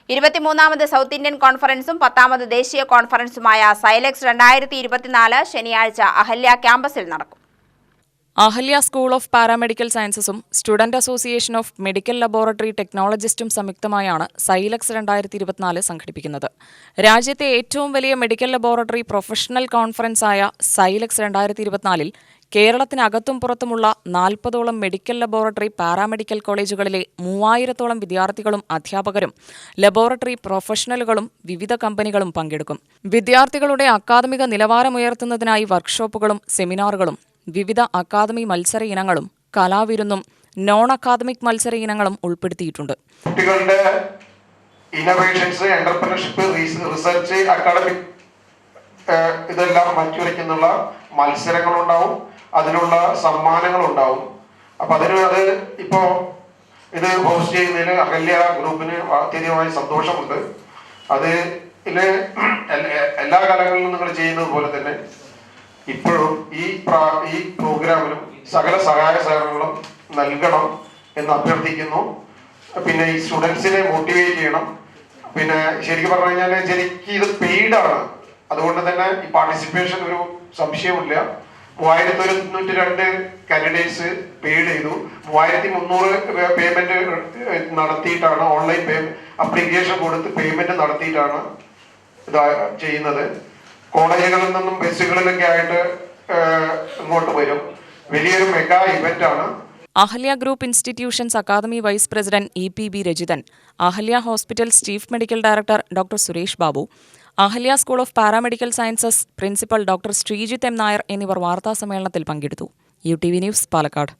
23ാമത് south Indian കോൺഫറൻസും 10ാമത് ദേശീയ കോൺഫറൻസുമായ സൈലെക്സ് 2024 ശനിയാഴ്ച അഹല്യ ക്യാമ്പസിൽ നടക്കും. അഹല്യ സ്കൂൾ ഓഫ് പാരാമെഡിക്കൽ സയൻസസും student association of medical laboratory ടെക്നോളജിസ്റ്റും സംയുക്തമായാണ് സൈലെക്സ് 2024 സംഘടിപ്പിക്കുന്നത്. രാജ്യത്തെ ഏറ്റവും വലിയ മെഡിക്കൽ ലബോറട്ടറി പ്രൊഫഷണൽ കോൺഫറൻസായ സൈലെക്സ് 2024 കേരളത്തിനകത്തും പുറത്തുമുള്ള 40ഓളം മെഡിക്കൽ ലബോറട്ടറി പാരാമെഡിക്കൽ കോളേജുകളിലെ 3000ഓളം വിദ്യാർത്ഥികളും അധ്യാപകരും ലബോറട്ടറി പ്രൊഫഷണലുകളും വിവിധ കമ്പനികളും പങ്കെടുക്കും. വിദ്യാർത്ഥികളുടെ അക്കാദമിക നിലവാരമുയർത്തുന്നതിനായി വർക്ക്ഷോപ്പുകളും സെമിനാറുകളും വിവിധ അക്കാദമി മത്സര ഇനങ്ങളും കലാവിരുന്നും നോൺ അക്കാദമിക് മത്സര ഇനങ്ങളും ഉൾപ്പെടുത്തിയിട്ടുണ്ട്. കുട്ടികളുടെ ഇന്നോവേഷൻസ്, എന്റർപ്രണർഷിപ്പ്, റിസർച്ച്, അക്കാദമിക് ഇതെല്ലാം മാറ്റിവെക്കുന്നുള്ള മത്സരങ്ങളുണ്ടാവും, അതിനുള്ള സമ്മാനങ്ങളുണ്ടാവും. അപ്പൊ അത് ഇപ്പോ ഇത് ഹോസ്റ്റ് ചെയ്യുന്നതിൽ അഹല്യ ഗ്രൂപ്പിന് അത്യധികമായ സന്തോഷമുണ്ട്. അത് എല്ലാ കാലങ്ങളിലും നിങ്ങൾ ചെയ്യുന്നത് പോലെ തന്നെ ഇപ്പോഴും ഈ പ്രോഗ്രാമിനും സകല സഹായ സഹകരണങ്ങളും നൽകണം എന്ന് അഭ്യർത്ഥിക്കുന്നു. പിന്നെ ഈ സ്റ്റുഡൻസിനെ മോട്ടിവേറ്റ് ചെയ്യണം. പിന്നെ ശരിക്കും പറഞ്ഞു കഴിഞ്ഞാൽ ശരിക്കും ഇത് പെയ്ഡാണ്. അതുകൊണ്ട് തന്നെ ഈ പാർട്ടിസിപ്പേഷൻ ഒരു സംശയമില്ല. 3102 കാൻഡിഡേറ്റ്സ് പെയ്ഡ് ചെയ്തു. 3300 പേയ്മെന്റ് നടത്തിയിട്ടാണ്, ഓൺലൈൻ അപ്ലിക്കേഷൻ കൊടുത്ത് പേയ്മെന്റ് നടത്തിയിട്ടാണ് ഇത് ചെയ്യുന്നത്. കോളേജുകളിൽ നിന്നും ബസ്സുകളിലൊക്കെ ആയിട്ട് ഇങ്ങോട്ട് വരും. വലിയൊരു മെഗാ ഇവന്റ് ആണ്. Ahalya group institutions academy vice president EPB Rajithan, Ahalya hospitals chief medical director doctor Suresh Babu, Ahalya school of paramedical sciences principal doctor Sreejith M. Nair എന്നിവർ വാർത്താസമ്മേളനത്തിൽ പങ്കെടുത്തു. UTV news, Palakkad.